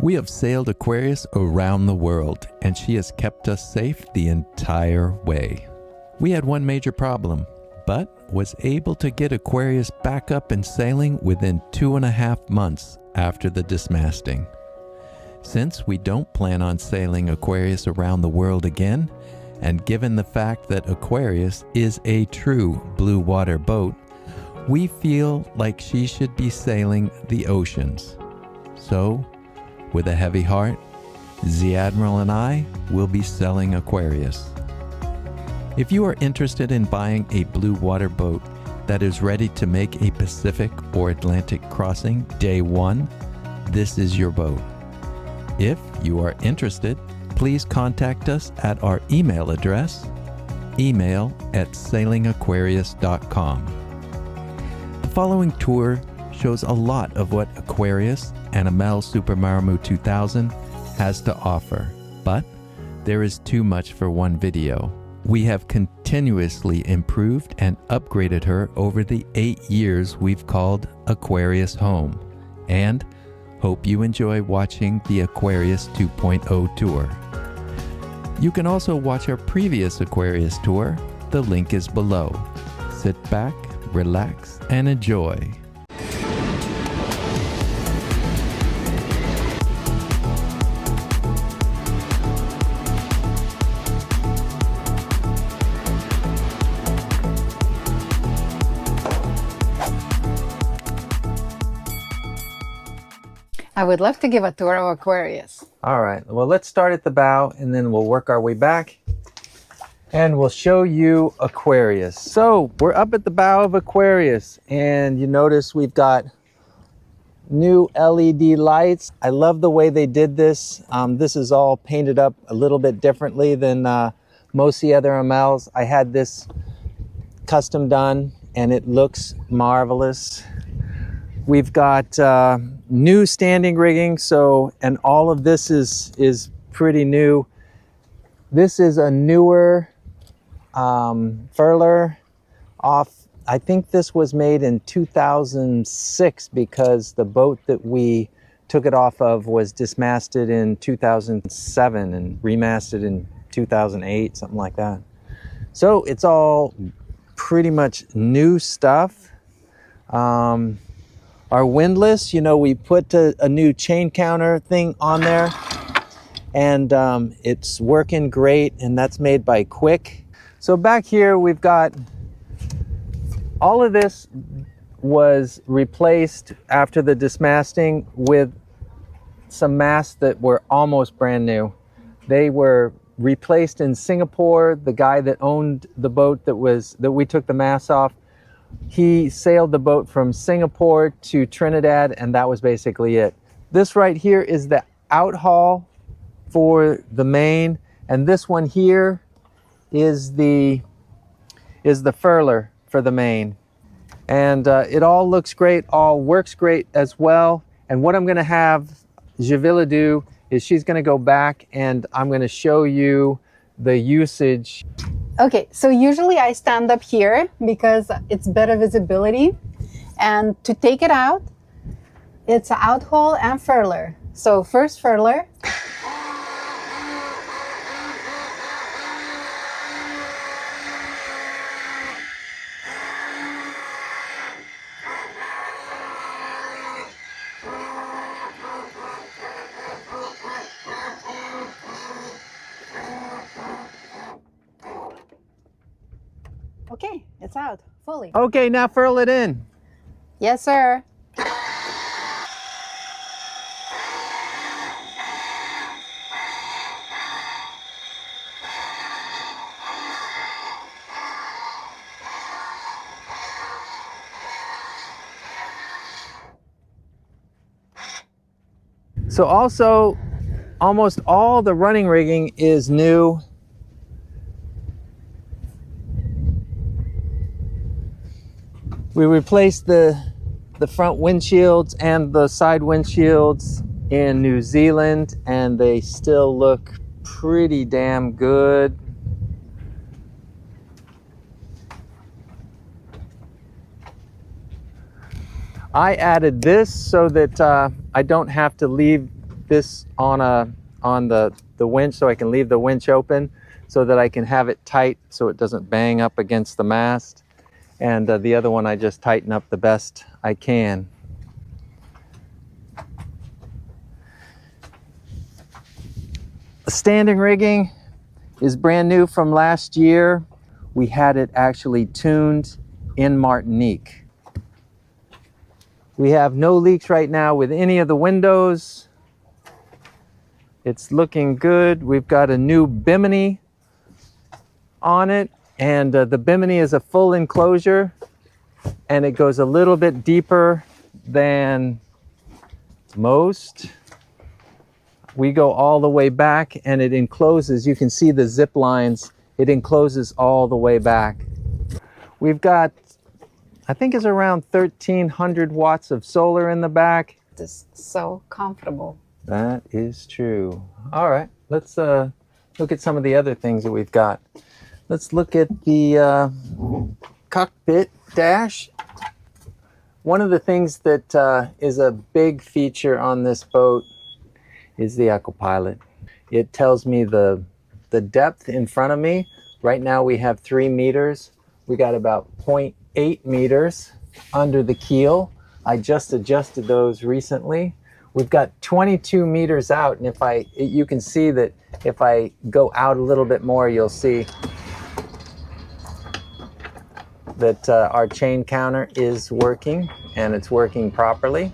We have sailed Aquarius around the world, and she has kept us safe the entire way. We had one major problem, but was able to get Aquarius back up and sailing within 2.5 months after the dismasting. Since we don't plan on sailing Aquarius around the world again, and given the fact that Aquarius is a true blue water boat, we feel like she should be sailing the oceans. So, with a heavy heart, the Admiral and I will be selling Aquarius. If you are interested in buying a blue water boat that is ready to make a Pacific or Atlantic crossing day one, this is your boat. If you are interested, please contact us at our email address, email@sailingaquarius.com. The following tour shows a lot of what Aquarius and Amel Super Maramu 2000 has to offer, but there is too much for one video. We have continuously improved and upgraded her over the 8 years we've called Aquarius home, and hope you enjoy watching the Aquarius 2.0 tour. You can also watch our previous Aquarius tour. The link is below. Sit back, relax, and enjoy. I would love to give a tour of Aquarius. All right, well, let's start at the bow and then we'll work our way back and we'll show you Aquarius. So we're up at the bow of Aquarius and you notice we've got new LED lights. I love the way they did this. This is all painted up a little bit differently than most of the other MLs. I had this custom done and it looks marvelous. We've got new standing rigging, and all of this is pretty new. This is a newer furler off. I think this was made in 2006 because the boat that we took it off of was dismasted in 2007 and remasted in 2008, something like that. So it's all pretty much new stuff. Our windlass, you know, we put a new chain counter thing on there and it's working great, and that's made by Quick. So back here we've got all of this was replaced after the dismasting with some masts that were almost brand new. They were replaced in Singapore. The guy that owned the boat that we took the masts off, he sailed the boat from Singapore to Trinidad, and that was basically it. This right here is the outhaul for the main, and this one here is the furler for the main. And it all looks great, all works great as well. And what I'm gonna have Javila do is she's gonna go back and I'm gonna show you the usage. Okay, so usually I stand up here because it's better visibility. And to take it out, it's an outhaul and furler. So first furler. Okay, it's out fully. Okay, now furl it in. Yes, sir. So also, almost all the running rigging is new. We replaced the front windshields and the side windshields in New Zealand, and they still look pretty damn good. I added this so that I don't have to leave this on the winch so I can leave the winch open so that I can have it tight so it doesn't bang up against the mast. And the other one I just tighten up the best I can. The standing rigging is brand new from last year. We had it actually tuned in Martinique. We have no leaks right now with any of the windows. It's looking good. We've got a new bimini on it, and the bimini is a full enclosure, and it goes a little bit deeper than most. We go all the way back, and it encloses. You can see the zip lines. It encloses all the way back. We've got, I think it's around 1,300 watts of solar in the back. It's so comfortable. That is true. All right, let's look at some of the other things that we've got. Let's look at the cockpit dash. One of the things that is a big feature on this boat is the Aquapilot. It tells me the depth in front of me. Right now we have 3 meters. We got about 0.8 meters under the keel. I just adjusted those recently. We've got 22 meters out, and you can see that if I go out a little bit more, you'll see that our chain counter is working, and it's working properly.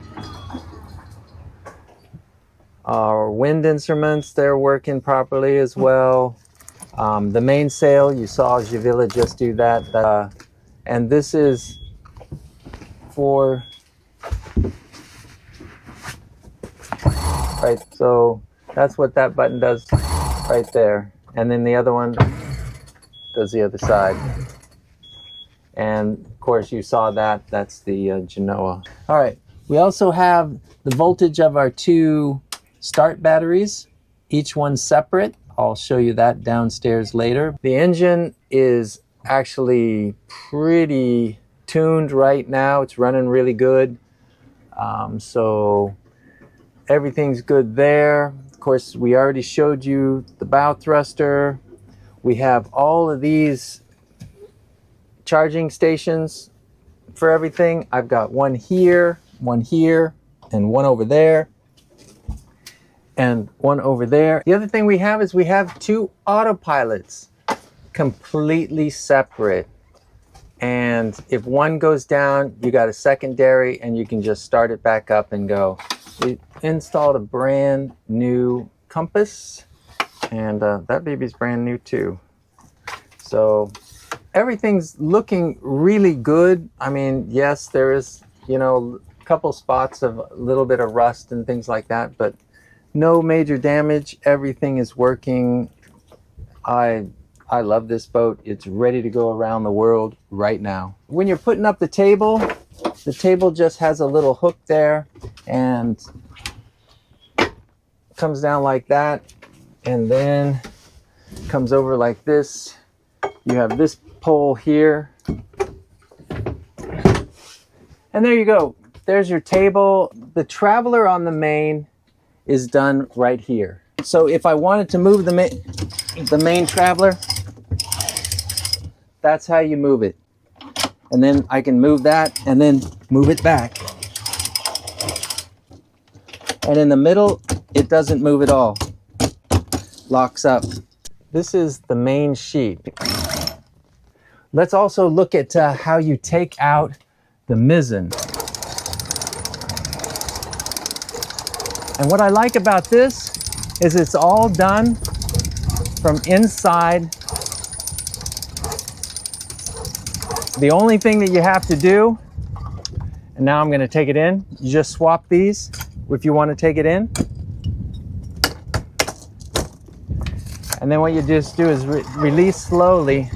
Our wind instruments, they're working properly as well. The mainsail, you saw Javila just do that. And this is for, right, so that's what that button does right there. And then the other one does the other side. And of course you saw that, that's the Genoa. All right, we also have the voltage of our 2 start batteries, each one separate. I'll show you that downstairs later. The engine is actually pretty tuned right now. It's running really good. So everything's good there. Of course, we already showed you the bow thruster. We have all of these charging stations for everything. I've got one here, and one over there, and one over there. The other thing we have is we have 2 autopilots, completely separate. And if one goes down, you got a secondary, and you can just start it back up and go. We installed a brand new compass, and that baby's brand new too. So everything's looking really good. I mean, yes, there is, a couple spots of a little bit of rust and things like that, but no major damage. Everything is working. I love this boat. It's ready to go around the world right now. When you're putting up the table just has a little hook there and comes down like that, and then comes over like this. You have this pole here, and there you go. There's your table. The traveler on the main is done right here. So if I wanted to move the main traveler, that's how you move it. And then I can move that and then move it back. And in the middle, it doesn't move at all. Locks up. This is the main sheet. Let's also look at how you take out the mizzen. And what I like about this is it's all done from inside. The only thing that you have to do, and now I'm going to take it in, you just swap these if you want to take it in. And then what you just do is release slowly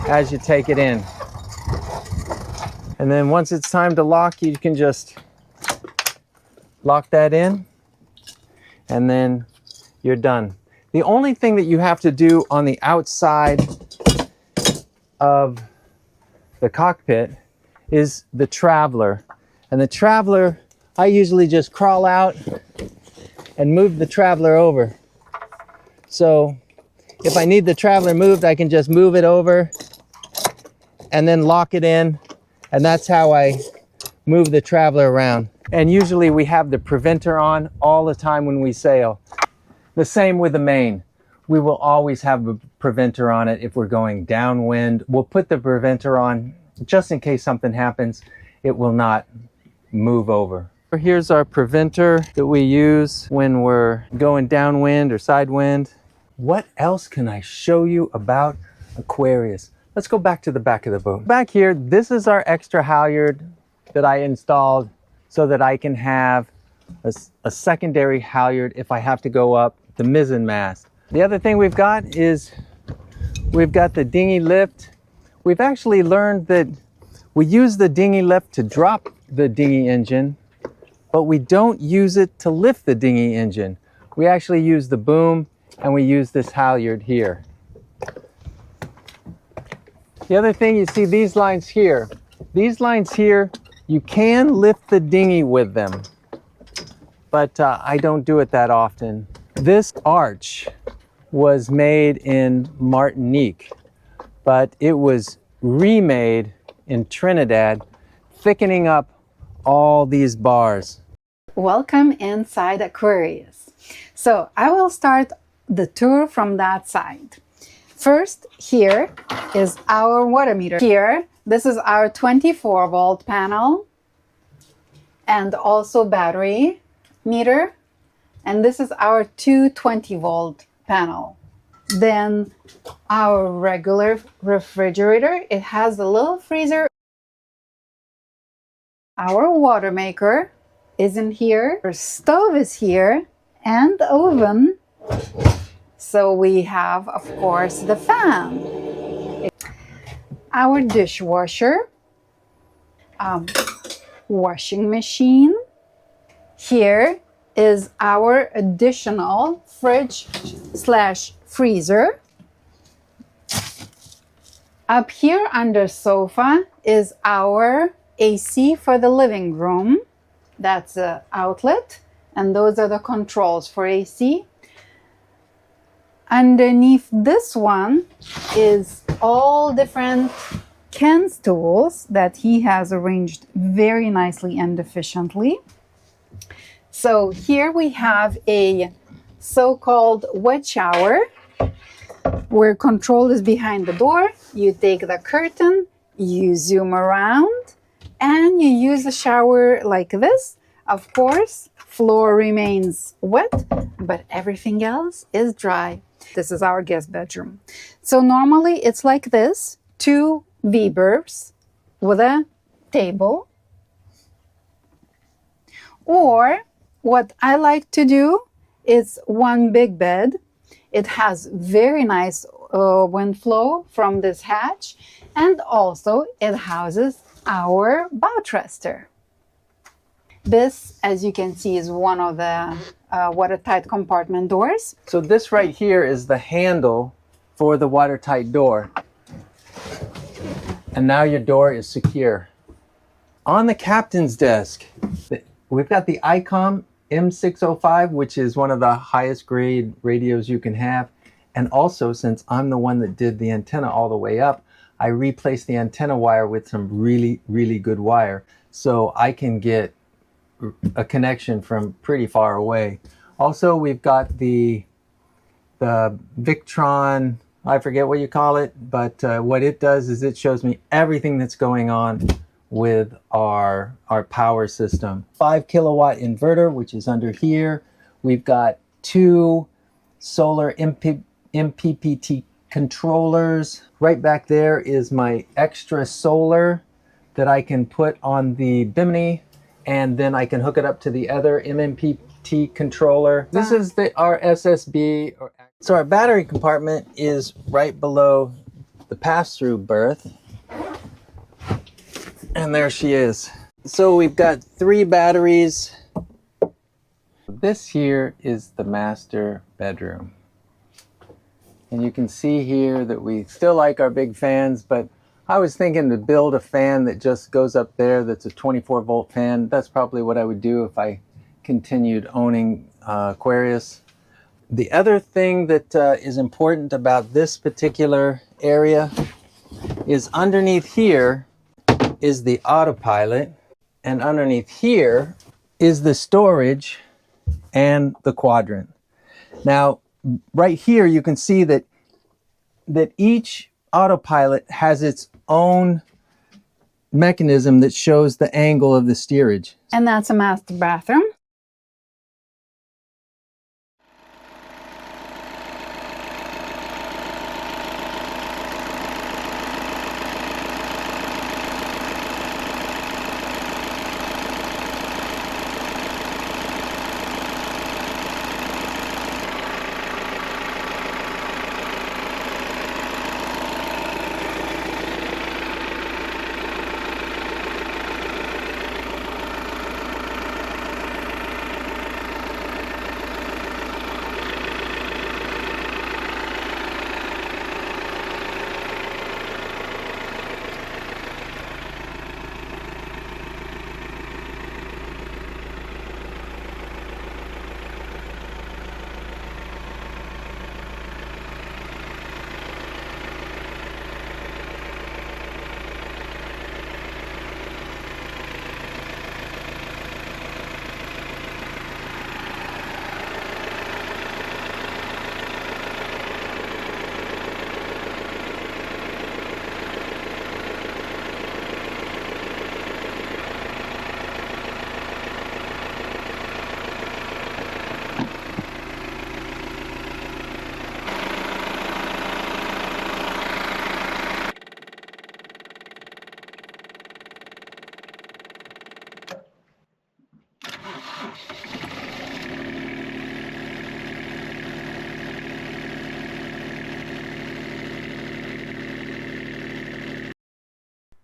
as you take it in. And then once it's time to lock, you can just lock that in, and then you're done. The only thing that you have to do on the outside of the cockpit is the traveler. And the traveler, I usually just crawl out and move the traveler over. So if I need the traveler moved, I can just move it over and then lock it in. And that's how I move the traveler around. And usually we have the preventer on all the time when we sail. The same with the main. We will always have a preventer on it if we're going downwind. We'll put the preventer on just in case something happens. It will not move over. Here's our preventer that we use when we're going downwind or sidewind. What else can I show you about Aquarius? Let's go back to the back of the boat. Back here, this is our extra halyard that I installed so that I can have a secondary halyard if I have to go up the mizzen mast. The other thing we've got is we've got the dinghy lift. We've actually learned that we use the dinghy lift to drop the dinghy engine, but we don't use it to lift the dinghy engine. We actually use the boom and we use this halyard here. The other thing, you see these lines here. These lines here, you can lift the dinghy with them, but I don't do it that often. This arch was made in Martinique, but it was remade in Trinidad, thickening up all these bars. Welcome inside Aquarius. So I will start the tour from that side. First, here is our water meter. Here, this is our 24-volt panel and also battery meter. And this is our 220-volt panel. Then our regular refrigerator, it has a little freezer. Our water maker is in here. Our stove is here and the oven. So we have, of course, the fan. Our dishwasher, washing machine. Here is our additional fridge/freezer. Up here under sofa is our AC for the living room. That's the outlet, and those are the controls for AC. Underneath this one is all different Ken's tools that he has arranged very nicely and efficiently. So here we have a so-called wet shower where control is behind the door. You take the curtain, you zoom around, and you use the shower like this. Of course, floor remains wet, but everything else is dry. This is our guest bedroom. So normally it's like this, 2 V-berths with a table. Or what I like to do is 1 big bed. It has very nice wind flow from this hatch, and also it houses our bow thruster. This, as you can see, is one of the watertight compartment doors. So this right here is the handle for the watertight door. And now your door is secure. On the captain's desk, we've got the ICOM M605, which is one of the highest grade radios you can have. And also, since I'm the one that did the antenna all the way up, I replaced the antenna wire with some really, really good wire. So I can get a connection from pretty far away. Also, we've got the Victron, I forget what you call it, but what it does is it shows me everything that's going on with our power system. 5 kilowatt inverter, which is under here. We've got 2 solar MPPT controllers. Right back there is my extra solar that I can put on the bimini, and then I can hook it up to the other MMPT controller. This is our SSB. So our battery compartment is right below the pass-through berth. And there she is. So we've got 3 batteries. This here is the master bedroom. And you can see here that we still like our big fans, but I was thinking to build a fan that just goes up there that's a 24-volt fan. That's probably what I would do if I continued owning Aquarius. The other thing that is important about this particular area is underneath here is the autopilot, and underneath here is the storage and the quadrant. Now, right here you can see that each autopilot has its own mechanism that shows the angle of the steerage. And that's a master bathroom.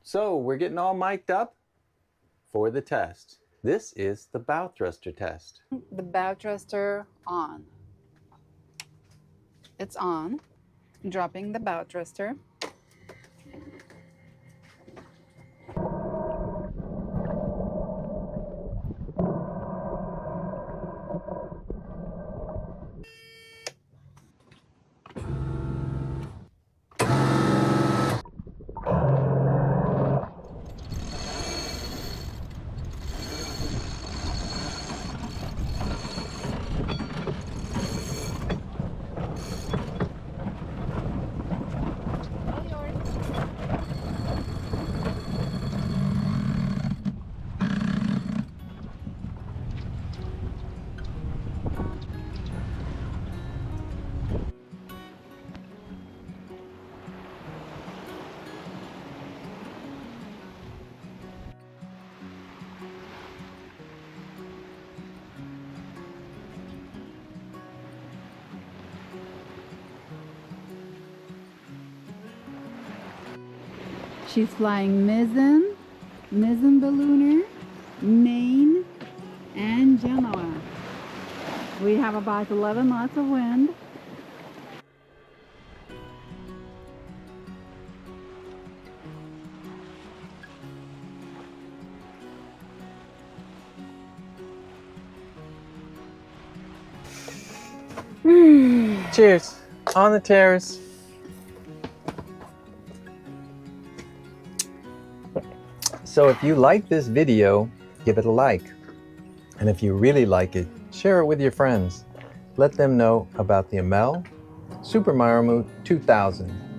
So we're getting all mic'd up for the test. This is the bow thruster test. The bow thruster on. It's on. Dropping the bow thruster. She's flying mizzen ballooner, main, and Genoa. We have about 11 knots of wind. Cheers. On the terrace. So if you like this video, give it a like. And if you really like it, share it with your friends. Let them know about the Amel Super Maramu 2000.